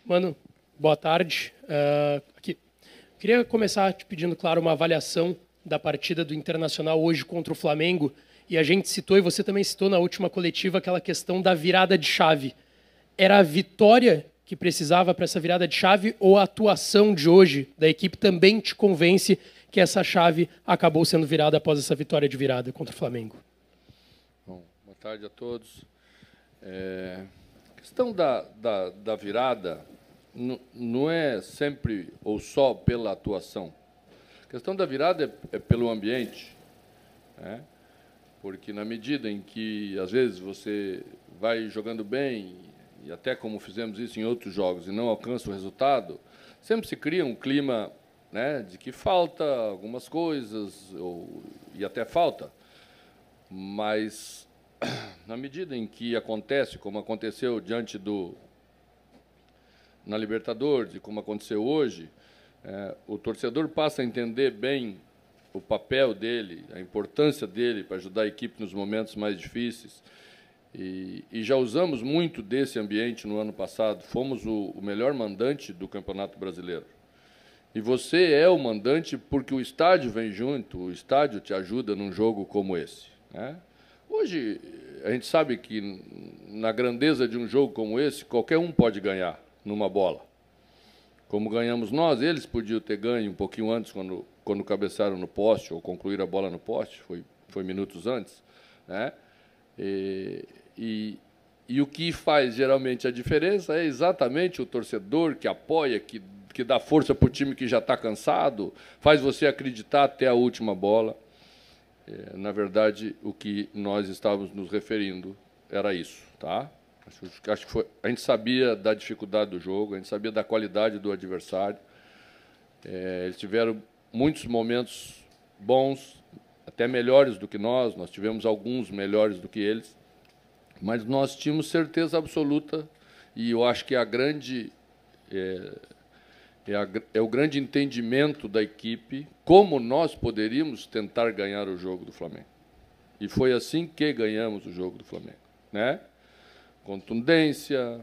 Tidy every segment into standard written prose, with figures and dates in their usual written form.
Mano, boa tarde. Queria começar te pedindo, claro, uma avaliação da partida do Internacional hoje contra o Flamengo. E a gente citou, e você também citou na última coletiva, aquela questão da virada de chave. Era a vitória que precisava para essa virada de chave ou a atuação de hoje da equipe também te convence que essa chave acabou sendo virada após essa vitória de virada contra o Flamengo? Bom, boa tarde a todos. A questão da virada não é sempre ou só pela atuação. A questão da virada é pelo ambiente, né? Porque na medida em que, às vezes, você vai jogando bem, e até como fizemos isso em outros jogos, e não alcança o resultado, sempre se cria um clima, né, de que falta algumas coisas, e até falta, mas na medida em que acontece, como aconteceu na Libertadores e como aconteceu hoje, o torcedor passa a entender bem o papel dele, a importância dele para ajudar a equipe nos momentos mais difíceis. E já usamos muito desse ambiente no ano passado. Fomos o melhor mandante do Campeonato Brasileiro. E você é o mandante porque o estádio vem junto, o estádio te ajuda num jogo como esse, né? Hoje, a gente sabe que, na grandeza de um jogo como esse, qualquer um pode ganhar numa bola. Como ganhamos nós, eles podiam ter ganho um pouquinho antes, quando cabeçaram no poste, ou concluíram a bola no poste, foi minutos antes, né? E o que faz, geralmente, a diferença é exatamente o torcedor que apoia, que dá força para o time que já está cansado, faz você acreditar até a última bola. Na verdade, o que nós estávamos nos referindo era isso, tá? Acho que a gente sabia da dificuldade do jogo, a gente sabia da qualidade do adversário. Eles tiveram muitos momentos bons, até melhores do que nós tivemos alguns melhores do que eles, mas nós tínhamos certeza absoluta, e eu acho que é o grande entendimento da equipe como nós poderíamos tentar ganhar o jogo do Flamengo. E foi assim que ganhamos o jogo do Flamengo, né? Contundência,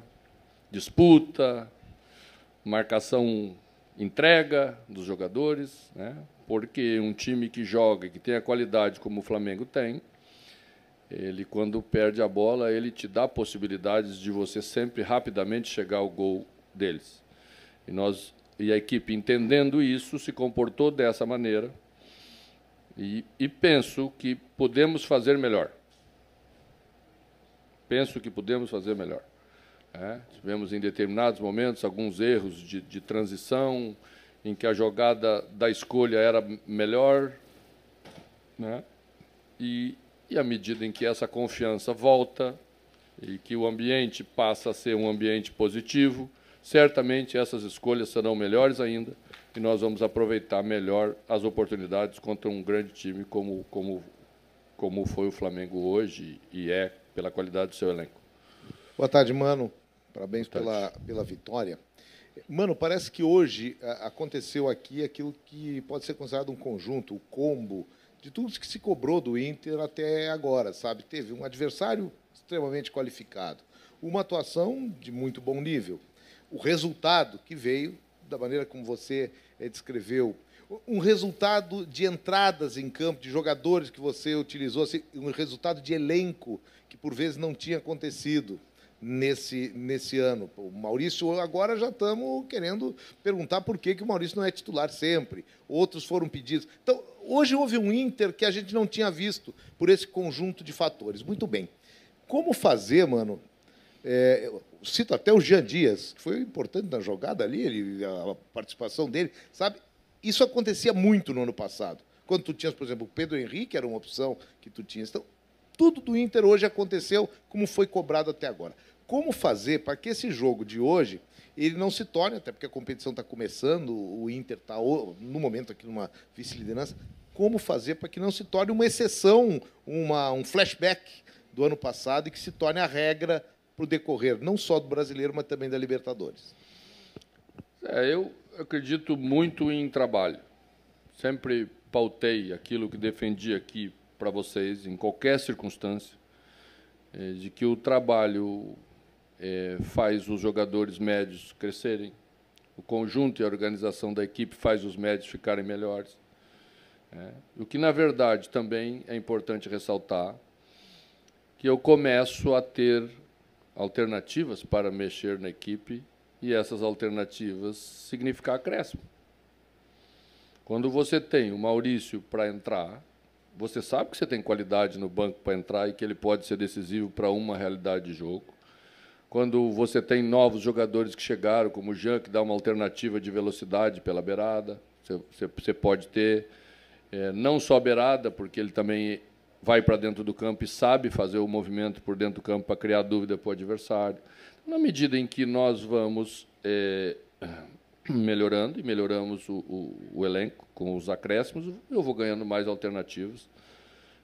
disputa, marcação, entrega dos jogadores, né? Porque um time que joga e que tem a qualidade como o Flamengo tem, ele, quando perde a bola, ele te dá possibilidades de você sempre rapidamente chegar ao gol deles. E a equipe, entendendo isso, se comportou dessa maneira, e penso que podemos fazer melhor. Penso que podemos fazer melhor. Tivemos, em determinados momentos, alguns erros de transição, em que a jogada da escolha era melhor, né? E à medida em que essa confiança volta e que o ambiente passa a ser um ambiente positivo, certamente essas escolhas serão melhores ainda, e nós vamos aproveitar melhor as oportunidades contra um grande time como foi o Flamengo hoje e é pela qualidade do seu elenco. Boa tarde, Mano. Parabéns pela vitória. Mano, parece que hoje aconteceu aqui aquilo que pode ser considerado um conjunto, o combo de tudo que se cobrou do Inter até agora, sabe? Teve um adversário extremamente qualificado, uma atuação de muito bom nível, o resultado que veio da maneira como você descreveu, um resultado de entradas em campo, de jogadores que você utilizou, assim, um resultado de elenco que, por vezes, não tinha acontecido nesse ano. O Maurício, agora já estamos querendo perguntar por que o Maurício não é titular sempre. Outros foram pedidos. Então, hoje houve um Inter que a gente não tinha visto por esse conjunto de fatores. Muito bem. Como fazer, Mano? Cito até o Jean Dias, que foi importante na jogada ali, a participação dele, sabe? Isso acontecia muito no ano passado. Quando tu tinhas, por exemplo, o Pedro Henrique, era uma opção que tu tinhas. Então, tudo do Inter hoje aconteceu como foi cobrado até agora. Como fazer para que esse jogo de hoje ele não se torne, até porque a competição está começando, o Inter está, no momento, aqui numa vice-liderança, como fazer para que não se torne uma exceção, um flashback do ano passado e que se torne a regra para o decorrer, não só do Brasileiro, mas também da Libertadores? Eu acredito muito em trabalho. Sempre pautei aquilo que defendi aqui para vocês, em qualquer circunstância, de que o trabalho faz os jogadores médios crescerem. O conjunto e a organização da equipe faz os médios ficarem melhores. O que, na verdade, também é importante ressaltar, que eu começo a ter alternativas para mexer na equipe e essas alternativas significar acréscimo. Quando você tem o Maurício para entrar, você sabe que você tem qualidade no banco para entrar e que ele pode ser decisivo para uma realidade de jogo. Quando você tem novos jogadores que chegaram, como o Jean, que dá uma alternativa de velocidade pela beirada, você pode ter não só beirada, porque ele também vai para dentro do campo e sabe fazer o movimento por dentro do campo para criar dúvida para o adversário. Na medida em que nós vamos melhorando e melhoramos o elenco com os acréscimos, eu vou ganhando mais alternativas.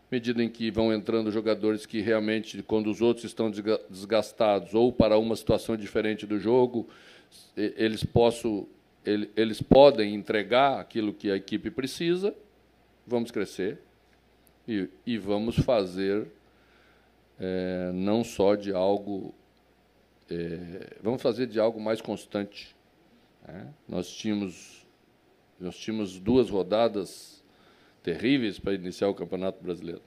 À medida em que vão entrando jogadores que realmente, quando os outros estão desgastados ou para uma situação diferente do jogo, eles podem entregar aquilo que a equipe precisa, vamos crescer e vamos fazer não só de algo... vamos fazer de algo mais constante. Nós tínhamos 2 rodadas terríveis para iniciar o Campeonato Brasileiro.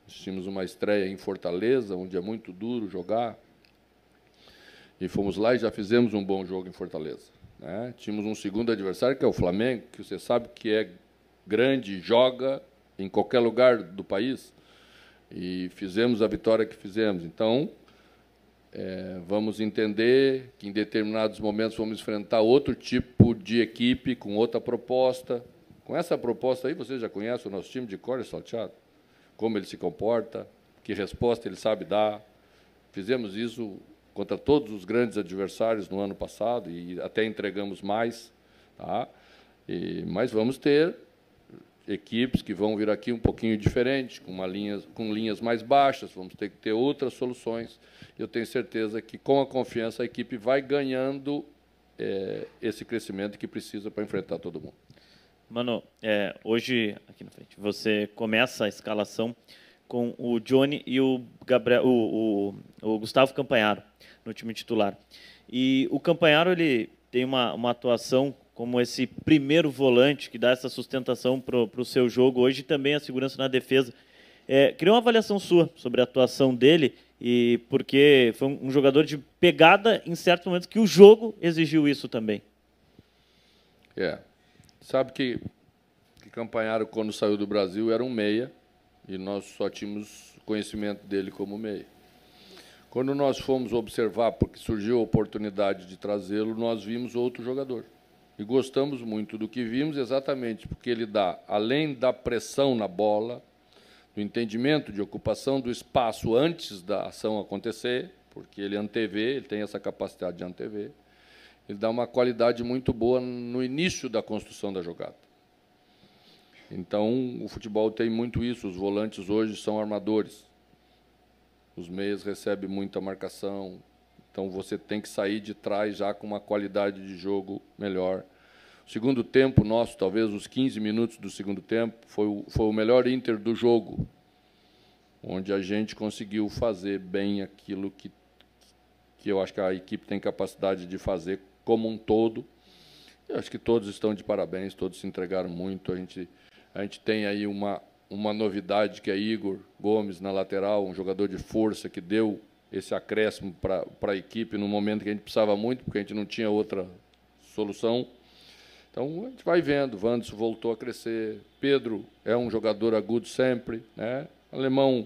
Nós tínhamos uma estreia em Fortaleza, onde é muito duro jogar, e fomos lá e já fizemos um bom jogo em Fortaleza. Tínhamos um segundo adversário, que é o Flamengo, que você sabe que é grande, joga em qualquer lugar do país, e fizemos a vitória que fizemos. Então, vamos entender que, em determinados momentos, vamos enfrentar outro tipo de equipe, com outra proposta. Com essa proposta aí, você já conhece o nosso time de cor e salteado, como ele se comporta, que resposta ele sabe dar. Fizemos isso contra todos os grandes adversários no ano passado e até entregamos mais. Tá? Mas vamos ter equipes que vão vir aqui um pouquinho diferentes, com linhas mais baixas, vamos ter que ter outras soluções. Eu tenho certeza que, com a confiança, a equipe vai ganhando esse crescimento que precisa para enfrentar todo mundo. Mano, hoje, aqui na frente, você começa a escalação com o Johnny e o Gustavo Campanharo no time titular. E o Campanharo, ele tem uma atuação como esse primeiro volante que dá essa sustentação para o seu jogo hoje, e também a segurança na defesa. Queria uma avaliação sua sobre a atuação dele, e porque foi um jogador de pegada em certos momentos que o jogo exigiu isso também. Sabe que Campanharo, quando saiu do Brasil, era um meia, e nós só tínhamos conhecimento dele como meia. Quando nós fomos observar, porque surgiu a oportunidade de trazê-lo, nós vimos outro jogador. E gostamos muito do que vimos, exatamente porque ele dá, além da pressão na bola, do entendimento de ocupação do espaço antes da ação acontecer, porque ele antevê, ele tem essa capacidade de antever, ele dá uma qualidade muito boa no início da construção da jogada. Então, o futebol tem muito isso, os volantes hoje são armadores. Os meias recebem muita marcação, então você tem que sair de trás já com uma qualidade de jogo melhor. O segundo tempo nosso, talvez os 15 minutos do segundo tempo, foi o melhor Inter do jogo, onde a gente conseguiu fazer bem aquilo que eu acho que a equipe tem capacidade de fazer como um todo. Eu acho que todos estão de parabéns, todos se entregaram muito. A gente tem aí uma novidade, que é Igor Gomes na lateral, um jogador de força que deu esse acréscimo para a equipe no momento que a gente precisava muito, porque a gente não tinha outra solução. Então, a gente vai vendo. Wanderson voltou a crescer. Pedro é um jogador agudo sempre. Alemão,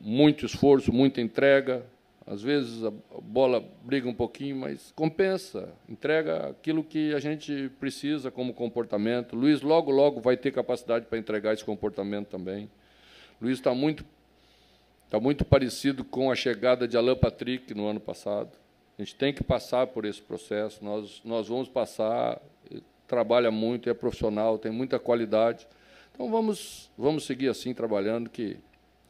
muito esforço, muita entrega. Às vezes a bola briga um pouquinho, mas compensa, entrega aquilo que a gente precisa como comportamento. Luiz logo vai ter capacidade para entregar esse comportamento também. Luiz está muito parecido com a chegada de Alan Patrick no ano passado. A gente tem que passar por esse processo, nós vamos passar, trabalha muito, é profissional, tem muita qualidade. Então, vamos seguir assim, trabalhando, que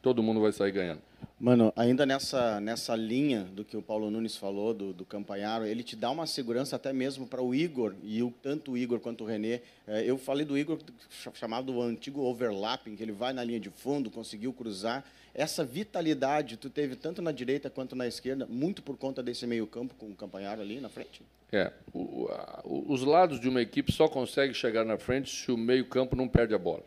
todo mundo vai sair ganhando. Mano, ainda nessa linha do que o Paulo Nunes falou, do Campanharo, ele te dá uma segurança até mesmo para o Igor, e tanto o Igor quanto o René. Eu falei do Igor, chamado o antigo overlapping, que ele vai na linha de fundo, conseguiu cruzar. Essa vitalidade tu teve tanto na direita quanto na esquerda, muito por conta desse meio campo com o Campanharo ali na frente? Os lados de uma equipe só conseguem chegar na frente se o meio campo não perde a bola.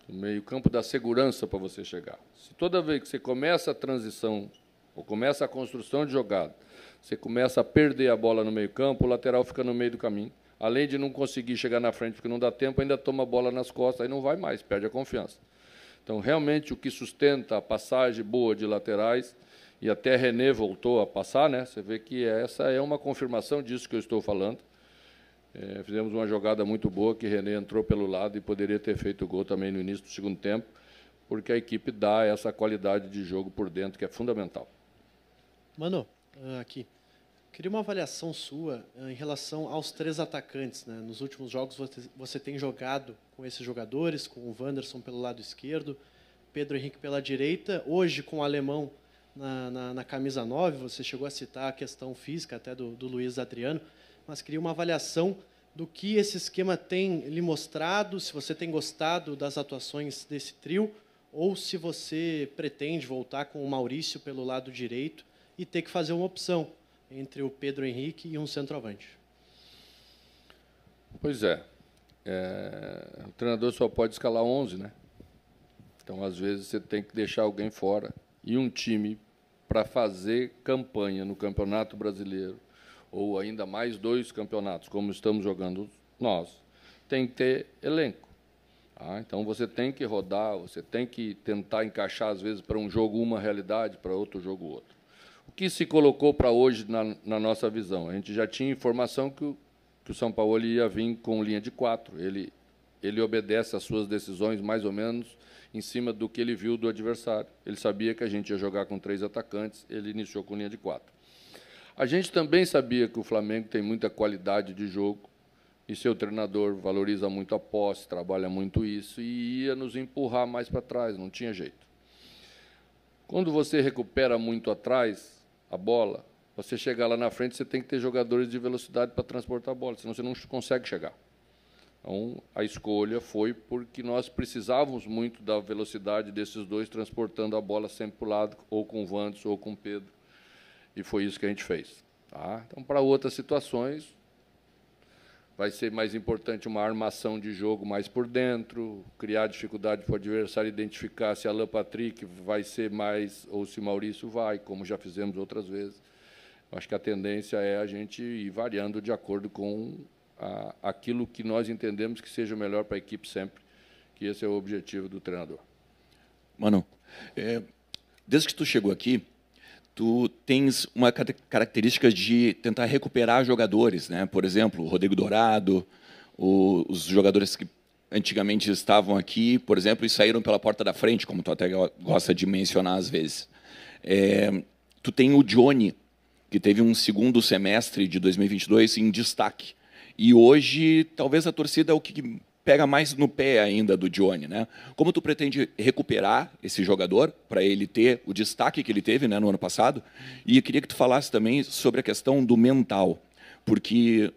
O meio-campo dá segurança para você chegar. Se toda vez que você começa a transição, ou começa a construção de jogada, você começa a perder a bola no meio-campo, o lateral fica no meio do caminho. Além de não conseguir chegar na frente porque não dá tempo, ainda toma a bola nas costas, aí não vai mais, perde a confiança. Então, realmente, o que sustenta a passagem boa de laterais, e até René voltou a passar, né? Você vê que essa é uma confirmação disso que eu estou falando. Fizemos uma jogada muito boa, que René entrou pelo lado e poderia ter feito o gol também no início do segundo tempo, porque a equipe dá essa qualidade de jogo por dentro, que é fundamental. Mano, aqui, queria uma avaliação sua em relação aos 3 atacantes, né? Nos últimos jogos você tem jogado com esses jogadores, com o Wanderson pelo lado esquerdo, Pedro Henrique pela direita, hoje com o Alemão na camisa 9, você chegou a citar a questão física até do Luiz Adriano, mas queria uma avaliação do que esse esquema tem lhe mostrado, se você tem gostado das atuações desse trio, ou se você pretende voltar com o Maurício pelo lado direito e ter que fazer uma opção entre o Pedro Henrique e um centroavante. Pois é. O treinador só pode escalar 11, né? Então, às vezes, você tem que deixar alguém fora. E um time, para fazer campanha no Campeonato Brasileiro, ou ainda mais 2 campeonatos, como estamos jogando nós, tem que ter elenco. Tá? Então, você tem que rodar, você tem que tentar encaixar, às vezes, para um jogo uma realidade, para outro jogo outra. O que se colocou para hoje na nossa visão? A gente já tinha informação que o São Paulo ia vir com linha de 4. Ele obedece às suas decisões, mais ou menos, em cima do que ele viu do adversário. Ele sabia que a gente ia jogar com 3 atacantes, ele iniciou com linha de 4. A gente também sabia que o Flamengo tem muita qualidade de jogo e seu treinador valoriza muito a posse, trabalha muito isso e ia nos empurrar mais para trás, não tinha jeito. Quando você recupera muito atrás a bola, você chegar lá na frente, você tem que ter jogadores de velocidade para transportar a bola, senão você não consegue chegar. Então, a escolha foi porque nós precisávamos muito da velocidade desses dois transportando a bola sempre para o lado, ou com o Wanderson ou com o Pedro. E foi isso que a gente fez. Tá? Então, para outras situações, vai ser mais importante uma armação de jogo mais por dentro, criar dificuldade para o adversário identificar se Alan Patrick vai ser mais ou se Maurício vai, como já fizemos outras vezes. Acho que a tendência é a gente ir variando de acordo com aquilo que nós entendemos que seja o melhor para a equipe sempre, que esse é o objetivo do treinador. Mano, desde que tu chegou aqui, tu tens uma característica de tentar recuperar jogadores, né? Por exemplo, o Rodrigo Dourado, os jogadores que antigamente estavam aqui, por exemplo, e saíram pela porta da frente, como tu até gosta de mencionar às vezes. Tu tem o Johnny, que teve um segundo semestre de 2022 em destaque. E hoje, talvez a torcida é o que pega mais no pé ainda do Johnny, né? Como tu pretende recuperar esse jogador para ele ter o destaque que ele teve, né, no ano passado? E eu queria que tu falasse também sobre a questão do mental, porque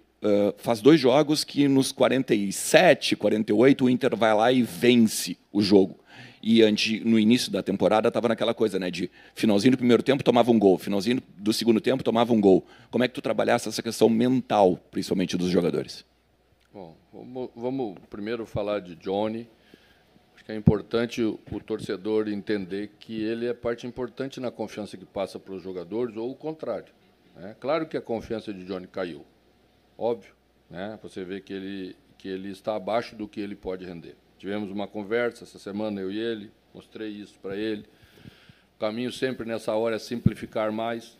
faz 2 jogos que nos 47, 48 o Inter vai lá e vence o jogo. E no início da temporada estava naquela coisa, né, de finalzinho do primeiro tempo tomava um gol, finalzinho do segundo tempo tomava um gol. Como é que tu trabalhasse essa questão mental, principalmente dos jogadores? Bom, vamos primeiro falar de Johnny. Acho que é importante o torcedor entender que ele é parte importante na confiança que passa para os jogadores, ou o contrário. Né? Claro que a confiança de Johnny caiu, óbvio. Né? Você vê que ele está abaixo do que ele pode render. Tivemos uma conversa essa semana, eu e ele, mostrei isso para ele. O caminho sempre nessa hora é simplificar mais,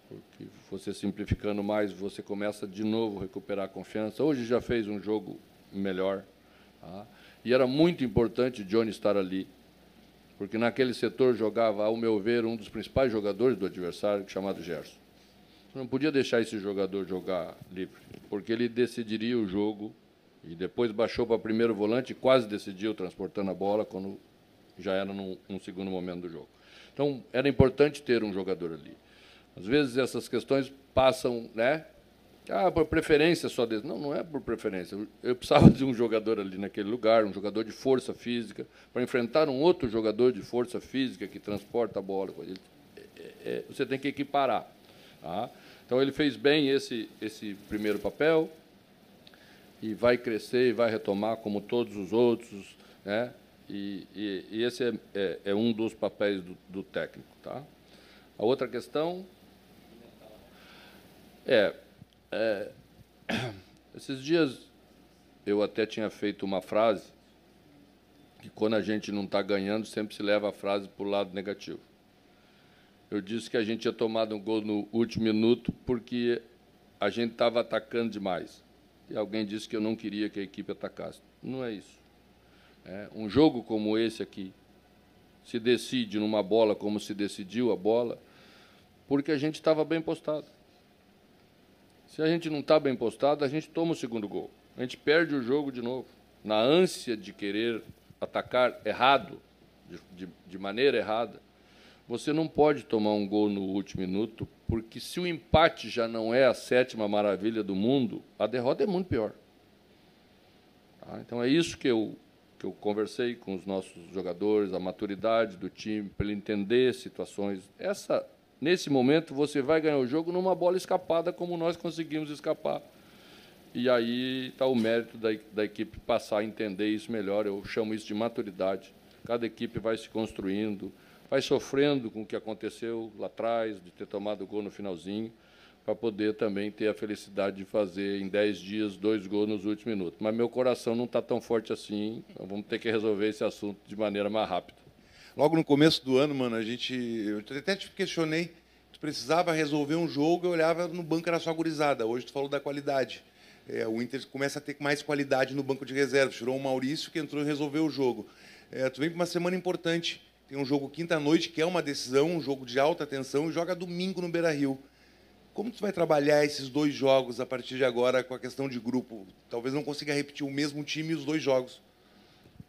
porque você simplificando mais, você começa de novo a recuperar a confiança. Hoje já fez um jogo melhor. Tá? E era muito importante o Johnny estar ali, porque naquele setor jogava, ao meu ver, um dos principais jogadores do adversário, chamado Gerson. Você não podia deixar esse jogador jogar livre, porque ele decidiria o jogo, e depois baixou para o primeiro volante e quase decidiu transportando a bola quando já era num segundo momento do jogo. Então, era importante ter um jogador ali. Às vezes, essas questões passam, né? Por preferência só desse. Não, não é por preferência. Eu precisava de um jogador ali naquele lugar, um jogador de força física, para enfrentar um outro jogador de força física que transporta a bola. Você tem que equiparar. Tá? Então, ele fez bem esse primeiro papel e vai crescer e vai retomar como todos os outros, né? E esse é um dos papéis do técnico. Tá? A outra questão esses dias eu até tinha feito uma frase que, quando a gente não está ganhando, sempre se leva a frase para o lado negativo. Eu disse que a gente tinha tomado um gol no último minuto porque a gente estava atacando demais. E alguém disse que eu não queria que a equipe atacasse. Não é isso. Um jogo como esse aqui se decide numa bola como se decidiu a bola porque a gente estava bem postado. Se a gente não está bem postado, a gente toma o segundo gol. A gente perde o jogo de novo. Na ânsia de querer atacar errado, de maneira errada, você não pode tomar um gol no último minuto, porque se o empate já não é a 7ª maravilha do mundo, a derrota é muito pior. Tá? Então, é isso que eu conversei com os nossos jogadores, a maturidade do time, para ele entender situações. Nesse momento, você vai ganhar o jogo numa bola escapada, como nós conseguimos escapar. E aí está o mérito da equipe passar a entender isso melhor. Eu chamo isso de maturidade. Cada equipe vai se construindo, vai sofrendo com o que aconteceu lá atrás, de ter tomado o gol no finalzinho, para poder também ter a felicidade de fazer, em 10 dias, 2 gols nos últimos minutos. Mas meu coração não está tão forte assim, então vamos ter que resolver esse assunto de maneira mais rápida. Logo no começo do ano, mano, eu até te questionei, tu precisava resolver um jogo, eu olhava no banco, era só gurizada. Hoje tu falou da qualidade. O Inter começa a ter mais qualidade no banco de reservas. Tirou o Maurício, que entrou e resolveu o jogo. Tu vem para uma semana importante. Tem um jogo quinta-noite, que é uma decisão, um jogo de alta tensão, e joga domingo no Beira-Rio. Como tu vai trabalhar esses 2 jogos a partir de agora com a questão de grupo? Talvez não consiga repetir o mesmo time e os 2 jogos.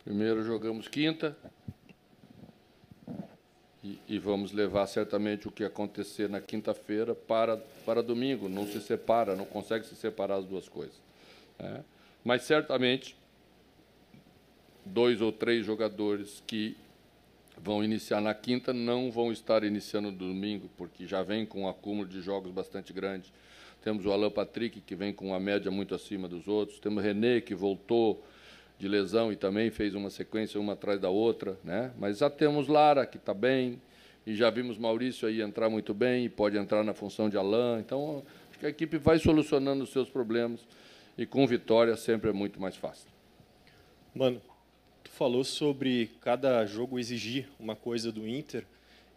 Primeiro jogamos quinta. E vamos levar certamente o que acontecer na quinta-feira para domingo. Não se separa, não consegue se separar as duas coisas. Mas certamente 2 ou 3 jogadores que vão iniciar na quinta não vão estar iniciando no domingo, porque já vem com um acúmulo de jogos bastante grande. Temos o Alan Patrick, que vem com uma média muito acima dos outros. Temos o René, que voltou de lesão e também fez uma sequência uma atrás da outra, né? Mas já temos Lara, que está bem, e já vimos Maurício aí entrar muito bem, e pode entrar na função de Alan. Então, acho que a equipe vai solucionando os seus problemas, e com vitória sempre é muito mais fácil. Mano, tu falou sobre cada jogo exigir uma coisa do Inter,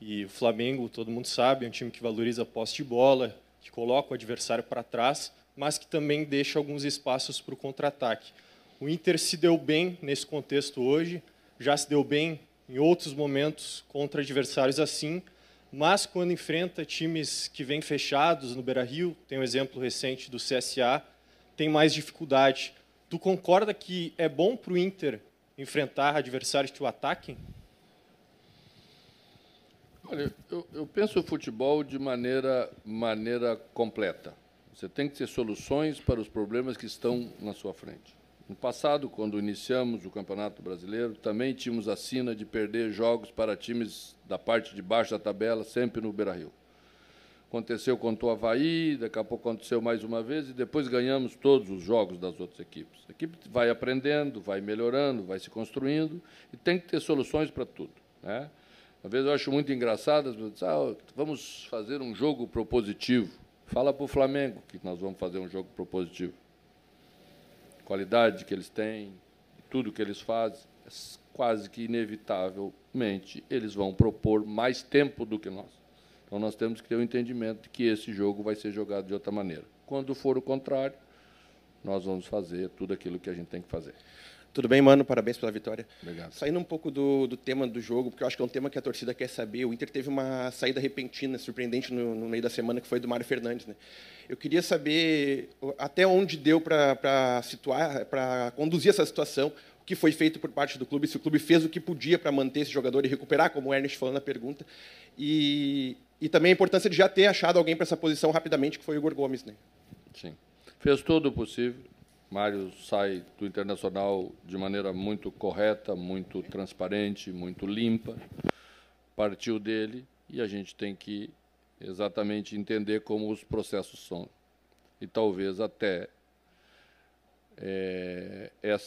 e o Flamengo, todo mundo sabe, é um time que valoriza a posse de bola, que coloca o adversário para trás, mas que também deixa alguns espaços para o contra-ataque. O Inter se deu bem nesse contexto hoje, já se deu bem em outros momentos contra adversários assim, mas quando enfrenta times que vêm fechados no Beira-Rio, tem um exemplo recente do CSA, tem mais dificuldade. Tu concorda que é bom para o Inter enfrentar adversários que o ataquem? Olha, eu penso o futebol de maneira completa. Você tem que ter soluções para os problemas que estão na sua frente. No passado, quando iniciamos o Campeonato Brasileiro, também tínhamos a sina de perder jogos para times da parte de baixo da tabela, sempre no Beira-Rio. Aconteceu contra o Avaí, daqui a pouco aconteceu mais uma vez, e depois ganhamos todos os jogos das outras equipes. A equipe vai aprendendo, vai melhorando, vai se construindo, e tem que ter soluções para tudo, né? Às vezes eu acho muito engraçado, vamos fazer um jogo propositivo. Fala para o Flamengo que nós vamos fazer um jogo propositivo. Qualidade que eles têm, tudo que eles fazem, quase que inevitavelmente eles vão propor mais tempo do que nós. Então, nós temos que ter o entendimento de que esse jogo vai ser jogado de outra maneira. Quando for o contrário, nós vamos fazer tudo aquilo que a gente tem que fazer. Tudo bem, mano? Parabéns pela vitória. Obrigado. Saindo um pouco do tema do jogo, porque eu acho que é um tema que a torcida quer saber. O Inter teve uma saída repentina, surpreendente no meio da semana, que foi do Mário Fernandes, né? Eu queria saber até onde deu para situar, para conduzir essa situação. o que foi feito por parte do clube, se o clube fez o que podia para manter esse jogador e recuperar, como o Ernest falou na pergunta, e também a importância de já ter achado alguém para essa posição rapidamente, que foi o Igor Gomes, né? Sim. Fez todo o possível. Mário sai do Internacional de maneira muito correta, muito transparente, muito limpa. Partiu dele e a gente tem que exatamente entender como os processos são. E talvez até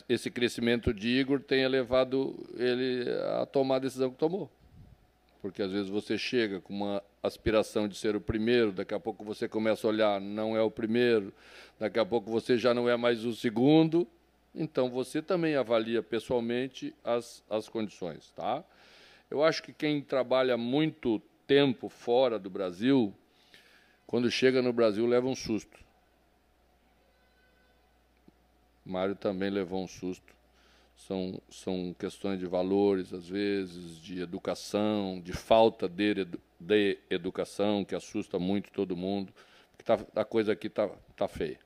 esse crescimento de Igor tenha levado ele a tomar a decisão que tomou. Porque às vezes você chega com uma aspiração de ser o primeiro, daqui a pouco você começa a olhar, não é o primeiro, daqui a pouco você já não é mais o segundo, então você também avalia pessoalmente as condições, tá? Eu acho que quem trabalha muito tempo fora do Brasil, quando chega no Brasil, leva um susto. Mário também levou um susto. São questões de valores, às vezes, de educação, de falta de educação, que assusta muito todo mundo, porque a coisa aqui tá feia.